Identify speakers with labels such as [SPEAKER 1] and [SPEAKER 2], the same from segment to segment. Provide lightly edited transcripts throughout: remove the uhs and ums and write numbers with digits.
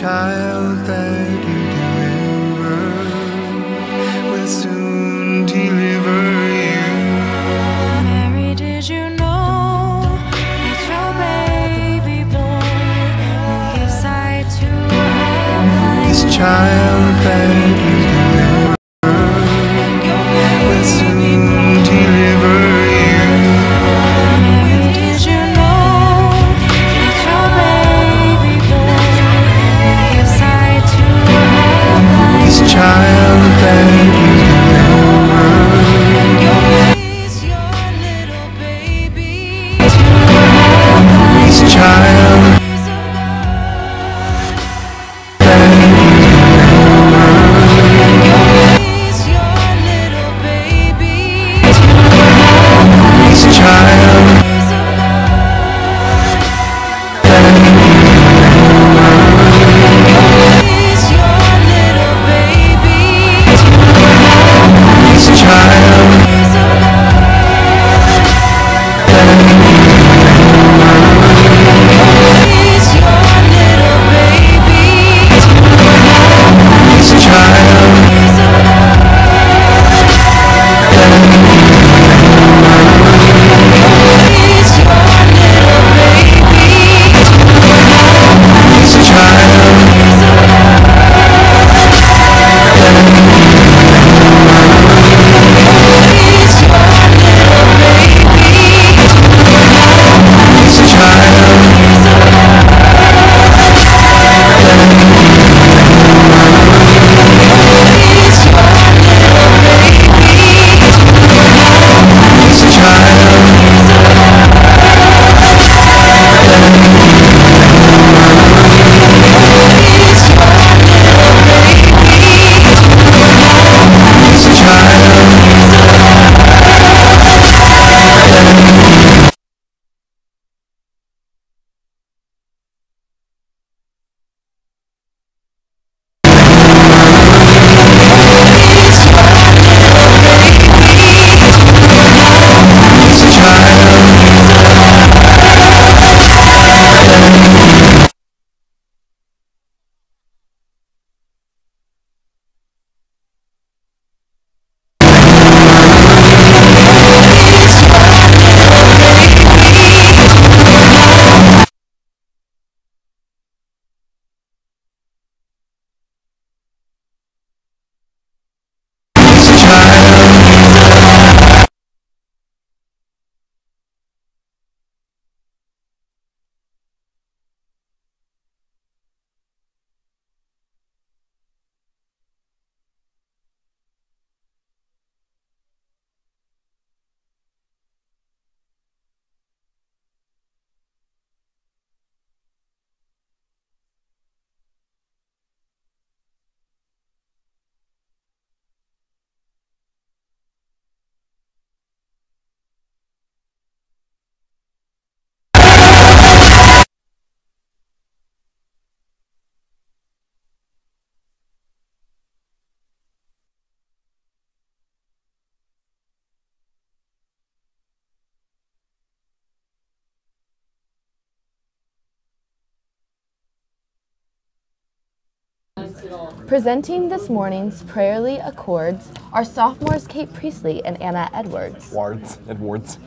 [SPEAKER 1] child that you deliver will soon deliver you.
[SPEAKER 2] Mary, did you know that your baby boy will give sight to all blind?
[SPEAKER 1] This child that you deliver will soon deliver you.
[SPEAKER 2] Mary, did you know that your baby boy will give sight to all blind?
[SPEAKER 1] This child that you deliver.
[SPEAKER 2] Is your little baby
[SPEAKER 1] This child that you deliver.
[SPEAKER 2] Is your little baby
[SPEAKER 1] This child that you
[SPEAKER 2] Is your little baby
[SPEAKER 1] This child
[SPEAKER 2] Is your little baby
[SPEAKER 1] This child
[SPEAKER 2] Is your little baby
[SPEAKER 1] This child
[SPEAKER 2] Is your little baby
[SPEAKER 1] This child
[SPEAKER 2] Is your little baby
[SPEAKER 1] This child
[SPEAKER 2] Is your little baby
[SPEAKER 1] This child This child This child
[SPEAKER 3] Presenting this morning's Prayerly Accords are sophomores Kate Priestley and Anna Edwards.
[SPEAKER 4] Edwards.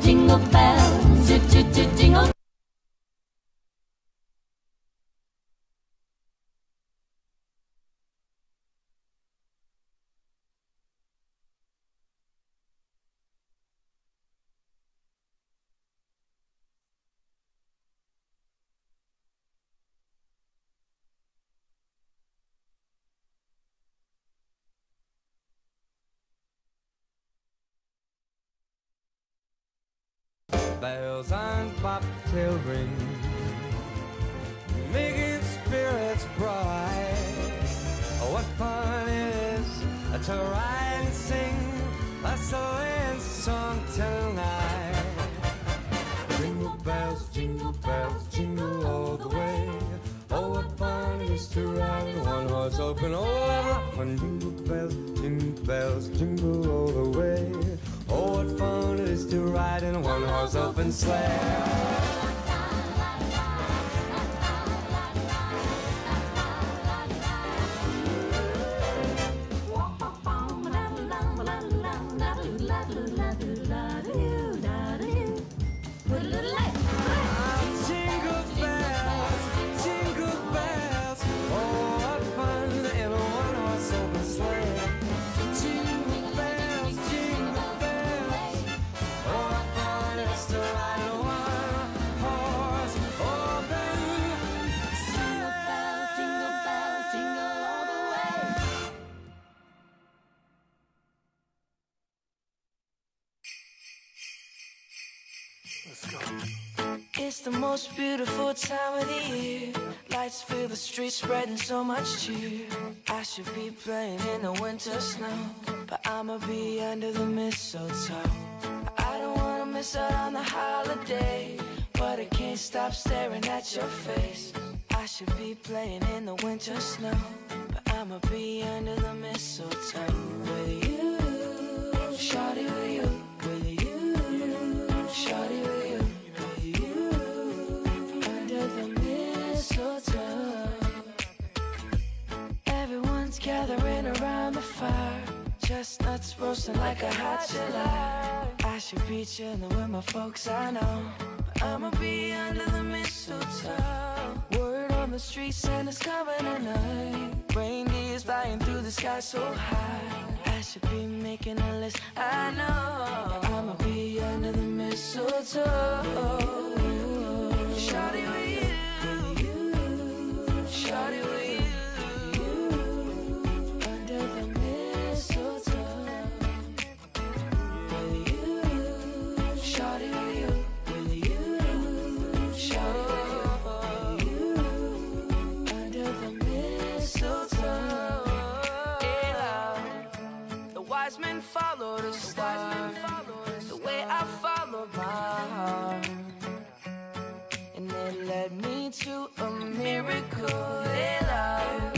[SPEAKER 2] Jingle bells, jingle.
[SPEAKER 5] Bells on bobtail ring, making spirits bright. What fun it is to ride and sing a sleighing is to ride in a one-horse open wagon. Jingle bells, jingle all the way. Oh, what fun it is to ride in a one-horse open sleigh.
[SPEAKER 4] It's the most beautiful time of the year. Lights fill the streets, spreading so much cheer. I should be playing in the winter snow, but I'ma be under the mistletoe. I don't wanna miss out on the holiday, but I can't stop staring at your face. I should be playing in the winter snow, but I'ma be under the mistletoe. With you, shawty, with you, with you, shawty, with you. Everyone's gathering around the fire, chestnuts roasting like a hot July. I should be chilling with my folks, I know, but I'ma be under the mistletoe. Word on the street, Santa's coming tonight. Reindeer's flying through the sky so high. I should be making a list, I know, but I'ma be under the mistletoe. Shawty with you, shawty with you, under the mistletoe. With you, shawty with you, shawty with you, under the mistletoe. The wise men followed a star, the way I followed my heart. It led me to a miracle, hey love.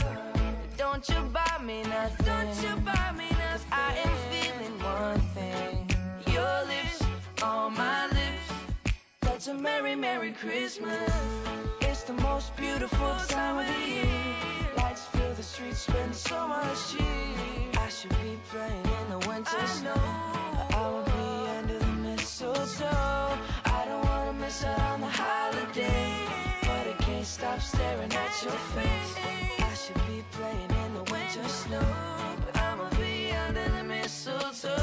[SPEAKER 4] Don't you buy me nothing, don't you buy me nothing. I am feeling one thing, your lips on my lips. That's a merry, merry Christmas. It's the most beautiful time of the year. Lights fill the streets, spend so much cheer. I should be playing in the winter snow, but I will be under the mistletoe. I don't wanna miss out on the holiday, but I can't stop staring at your face. I should be playing in the winter snow, but I'ma be under the mistletoe.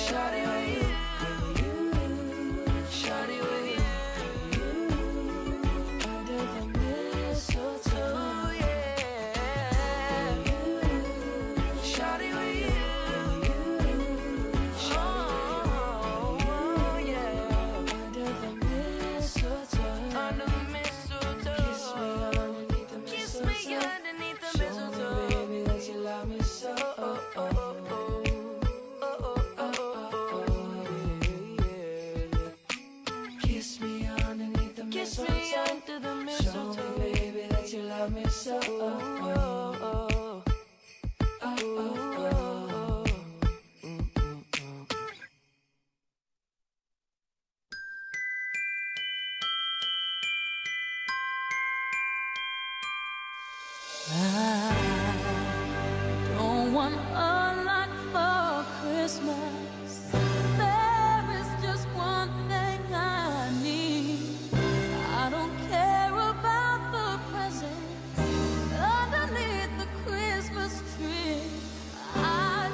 [SPEAKER 4] Shawty with you, shawty with you, under the mistletoe, yeah. Shawty with you. Love me so. I don't want a lot for Christmas. There is just one thing I need. I don't care about the presents underneath the Christmas tree. I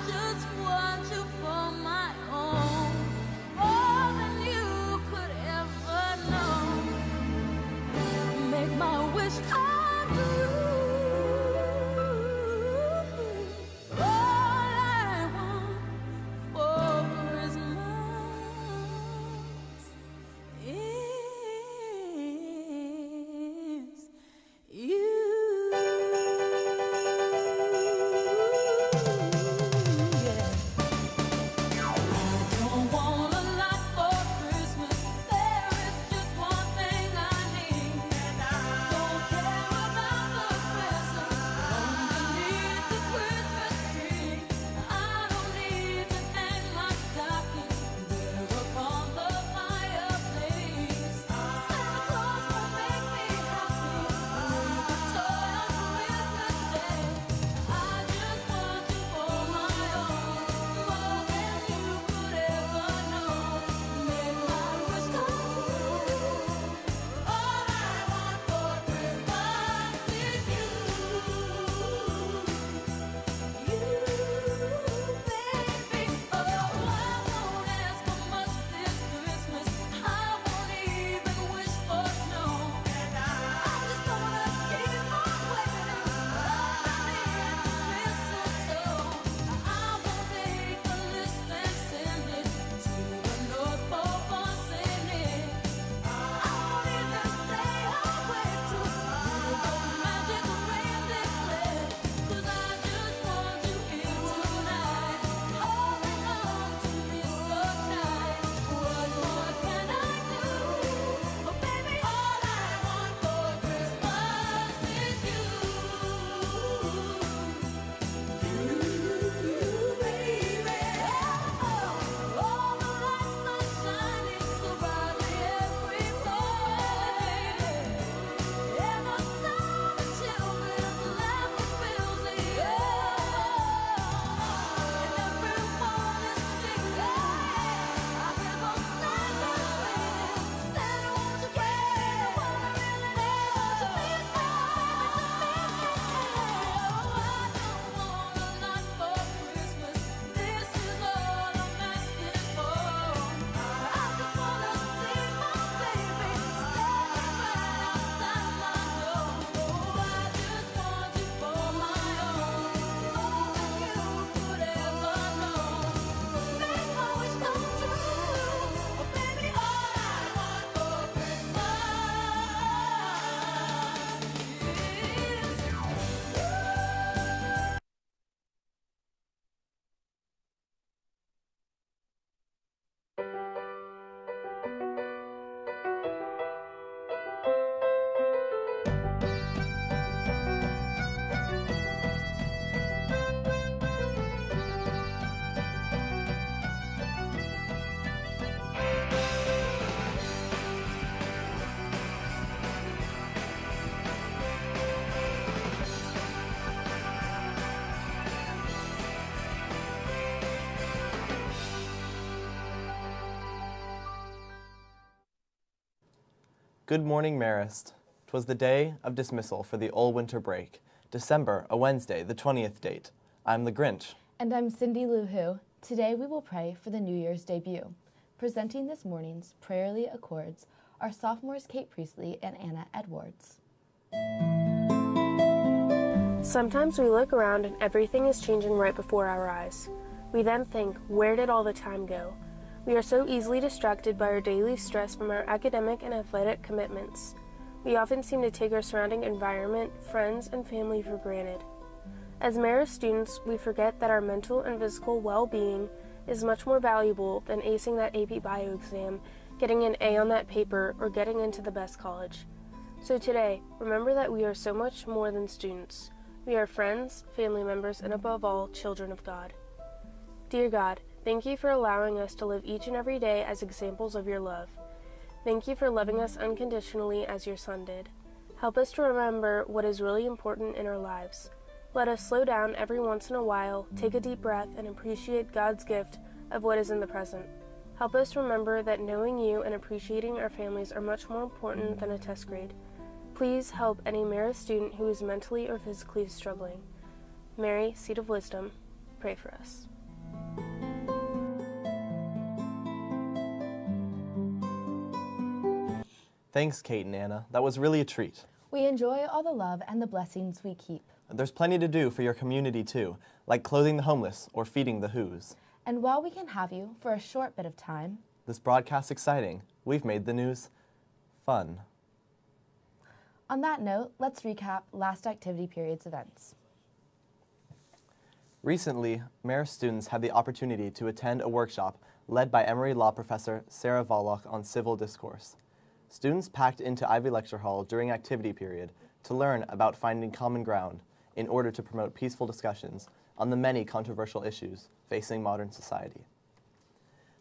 [SPEAKER 4] just want you for my own, more than you could ever know. Make my wish come true. Oh,
[SPEAKER 6] Good morning, Marist. 'Twas the day of dismissal for the old winter break. December, a Wednesday, the 20th date. I'm the Grinch.
[SPEAKER 3] And I'm Cindy Lou Who. Today we will pray for the New Year's debut. Presenting this morning's Prayerly Accords are sophomores Kate Priestley and Anna Edwards.
[SPEAKER 7] Sometimes we look around and everything is changing right before our eyes. We then think, where did all the time go? We are so easily distracted by our daily stress from our academic and athletic commitments. We often seem to take our surrounding environment, friends, and family for granted. As Marist students, we forget that our mental and physical well-being is much more valuable than acing that AP Bio exam, getting an A on that paper, or getting into the best college. So today, remember that we are so much more than students. We are friends, family members, and above all, children of God. Dear God, thank you for allowing us to live each and every day as examples of your love. Thank you for loving us unconditionally as your Son did. Help us to remember what is really important in our lives. Let us slow down every once in a while, take a deep breath, and appreciate God's gift of what is in the present. Help us remember that knowing you and appreciating our families are much more important than a test grade. Please help any Marist student who is mentally or physically struggling. Mary, Seat of Wisdom, pray for us.
[SPEAKER 6] Thanks, Kate and Anna. That was really a treat.
[SPEAKER 3] We enjoy all the love and the blessings we keep.
[SPEAKER 6] There's plenty to do for your community, too, like clothing the homeless or feeding the Who's.
[SPEAKER 3] And while we can have you for a short bit of time,
[SPEAKER 6] This broadcast's exciting. We've made the news fun.
[SPEAKER 3] on that note, let's recap last activity period's events.
[SPEAKER 6] Recently, Marist students had the opportunity to attend a workshop led by Emory Law professor Sarah Volokh on civil discourse. Students packed into Ivy Lecture Hall during activity period to learn about finding common ground in order to promote peaceful discussions on the many controversial issues facing modern society.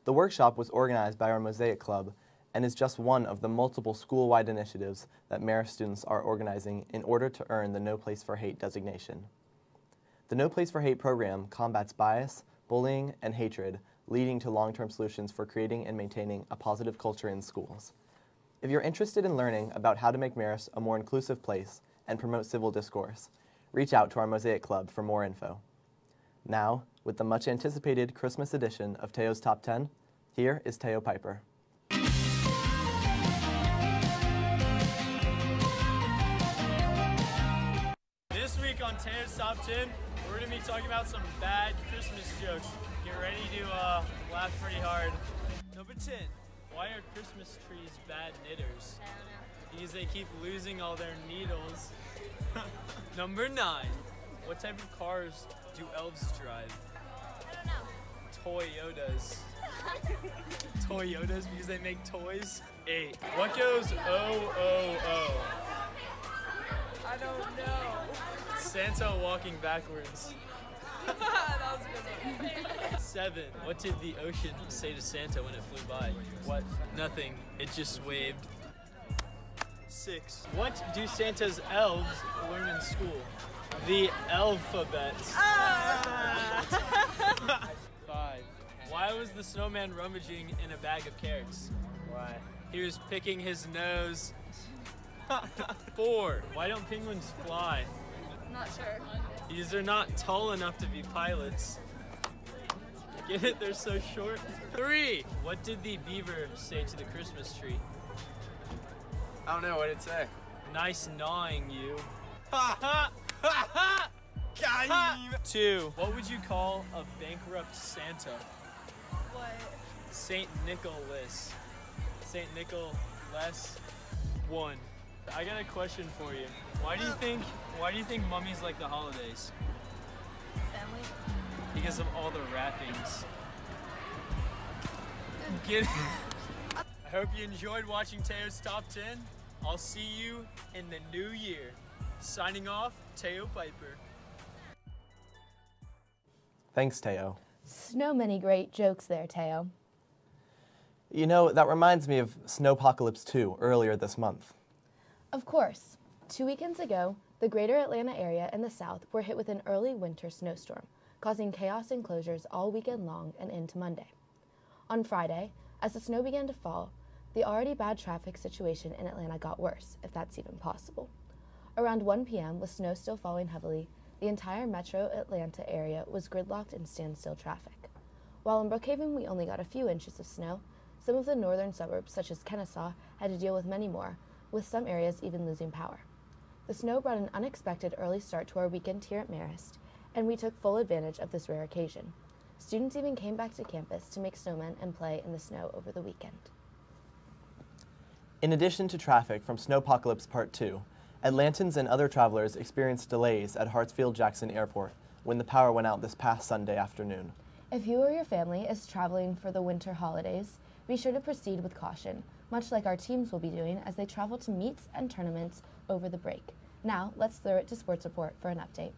[SPEAKER 6] The workshop was organized by our Mosaic Club and is just one of the multiple school-wide initiatives that Marist students are organizing in order to earn the No Place for Hate designation. The No Place for Hate program combats bias, bullying, and hatred, leading to long-term solutions for creating and maintaining a positive culture in schools. If you're interested in learning about how to make Marist a more inclusive place and promote civil discourse, reach out to our Mosaic Club for more info. Now, with the much-anticipated Christmas edition of Teo's Top 10, here is Teo Piper.
[SPEAKER 8] This week on Teo's Top 10, we're going to be talking about some bad Christmas jokes. Get ready to laugh pretty hard. Number 10. Why are Christmas trees bad knitters?
[SPEAKER 9] I don't know.
[SPEAKER 8] Because they keep losing all their needles. Number 9. What type of cars do elves drive?
[SPEAKER 9] I don't know.
[SPEAKER 8] Toyotas. Toyotas because they make toys? 8. What goes O-O-O?
[SPEAKER 9] I don't know.
[SPEAKER 8] Santa walking backwards.
[SPEAKER 9] That was a good one.
[SPEAKER 8] 7. What did the ocean say to Santa when it flew by? What? Nothing. It just waved. 6. What do Santa's elves learn in school? The alphabet. 5. Why was the snowman rummaging in a bag of carrots? Why? He was picking his nose. 4. Why don't penguins fly?
[SPEAKER 9] Not sure.
[SPEAKER 8] Because they're not tall enough to be pilots. Get it? They're so short. 3. What did the beaver say to the Christmas tree?
[SPEAKER 10] I don't know, what did it say?
[SPEAKER 8] Nice gnawing, you. Ha ha! Ha ha! Got him! 2. What would you call a bankrupt Santa?
[SPEAKER 9] What?
[SPEAKER 8] Saint Nicholas. Saint Nicholas 1. I got a question for you. Why do you think mummies like the holidays?
[SPEAKER 9] Family?
[SPEAKER 8] Because of all the wrappings. Get it? I hope you enjoyed watching Teo's Top 10. I'll see you in the new year. Signing off, Teo Piper.
[SPEAKER 6] Thanks, Teo.
[SPEAKER 3] So many great jokes there, Teo.
[SPEAKER 6] You know, that reminds me of Snowpocalypse 2 earlier this month.
[SPEAKER 3] Of course. 2 weekends ago, the greater Atlanta area and the South were hit with an early winter snowstorm, causing chaos and closures all weekend long and into Monday. On Friday, as the snow began to fall, The already bad traffic situation in Atlanta got worse, if that's even possible. Around 1 p.m., with snow still falling heavily, the entire metro Atlanta area was gridlocked in standstill traffic. While in Brookhaven we only got a few inches of snow, some of the northern suburbs, such as Kennesaw, had to deal with many more, with some areas even losing power. The snow brought an unexpected early start to our weekend here at Marist, and we took full advantage of this rare occasion. Students even came back to campus to make snowmen and play in the snow over the weekend.
[SPEAKER 6] In addition to traffic from Snowpocalypse Part 2, Atlantans and other travelers experienced delays at Hartsfield-Jackson Airport when the power went out this past Sunday afternoon.
[SPEAKER 3] If you or your family is traveling for the winter holidays, be sure to proceed with caution, much like our teams will be doing as they travel to meets and tournaments over the break. Now, let's throw it to Sports Report for an update.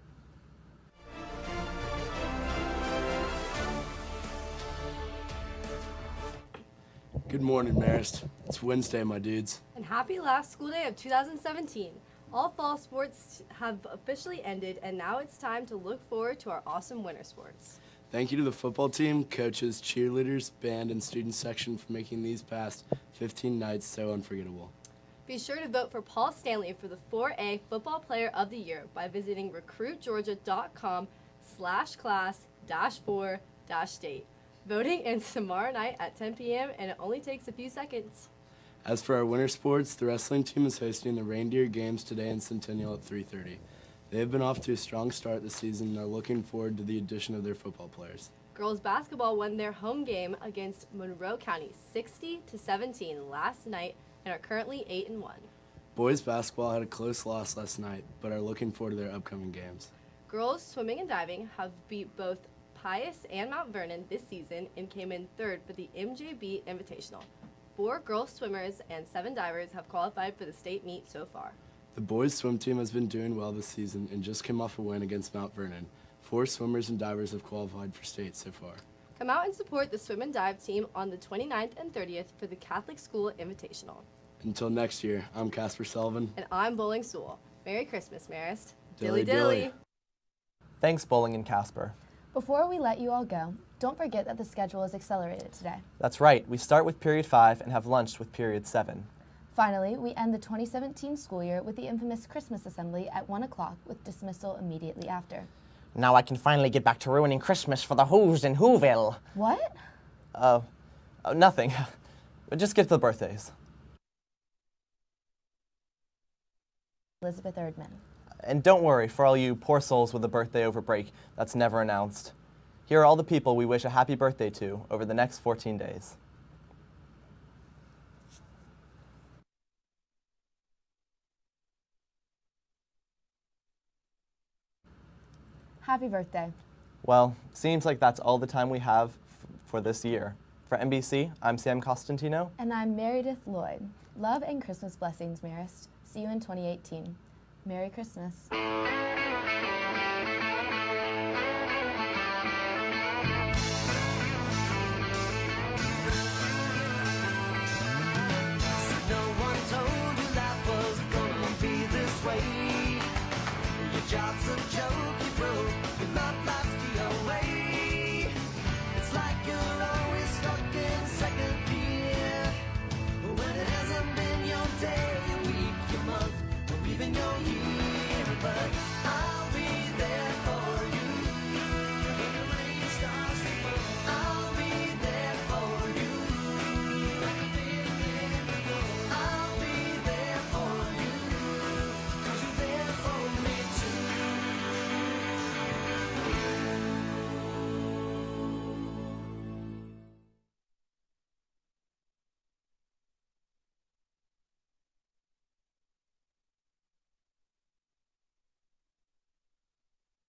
[SPEAKER 11] Good morning, Marist. It's Wednesday, my dudes.
[SPEAKER 12] And happy last school day of 2017. All fall sports have officially ended, and now it's time to look forward to our awesome winter sports.
[SPEAKER 11] Thank you to the football team, coaches, cheerleaders, band, and student section for making these past 15 nights so unforgettable.
[SPEAKER 12] Be sure to vote for Paul Stanley for the 4A Football Player of the Year by visiting recruitgeorgia.com/class-4-state. Voting ends tomorrow night at 10 p.m. and it only takes a few seconds.
[SPEAKER 11] As for our winter sports, the wrestling team is hosting the Reindeer Games today in Centennial at 3:30. They have been off to a strong start this season and are looking forward to the addition of their football players.
[SPEAKER 12] Girls basketball won their home game against Monroe County 60-17 last night and are currently 8-1.
[SPEAKER 11] Boys basketball had a close loss last night, but are looking forward to their upcoming games.
[SPEAKER 12] Girls swimming and diving have beat both Pius and Mount Vernon this season and came in third for the MJB Invitational. 4 girls swimmers and 7 divers have qualified for the state meet so far.
[SPEAKER 11] The boys swim team has been doing well this season and just came off a win against Mount Vernon. 4 swimmers and divers have qualified for state so far.
[SPEAKER 12] Come out and support the swim and dive team on the 29th and 30th for the Catholic School Invitational.
[SPEAKER 11] Until next year, I'm Casper Sullivan.
[SPEAKER 12] And I'm Bowling Sewell. Merry Christmas, Marist.
[SPEAKER 11] Dilly dilly.
[SPEAKER 6] Thanks, Bowling and Casper.
[SPEAKER 3] Before we let you all go, don't forget that the schedule is accelerated today.
[SPEAKER 6] That's right, we start with Period 5 and have lunch with Period 7.
[SPEAKER 3] Finally, we end the 2017 school year with the infamous Christmas assembly at 1 o'clock with dismissal immediately after.
[SPEAKER 13] Now I can finally get back to ruining Christmas for the Who's in Whoville.
[SPEAKER 3] What?
[SPEAKER 6] Nothing. Just get to the birthdays.
[SPEAKER 3] Elizabeth Erdman.
[SPEAKER 6] And don't worry, for all you poor souls with a birthday over break that's never announced. Here are all the people we wish a happy birthday to over the next 14 days.
[SPEAKER 3] Happy birthday.
[SPEAKER 6] Well, seems like that's all the time we have for this year. For MBC, I'm Sam Costantino.
[SPEAKER 3] And I'm Meredith Lloyd. Love and Christmas blessings, Marist. See you in 2018. Merry Christmas.
[SPEAKER 4] No one told you life was gonna be this way. Your job's a joke.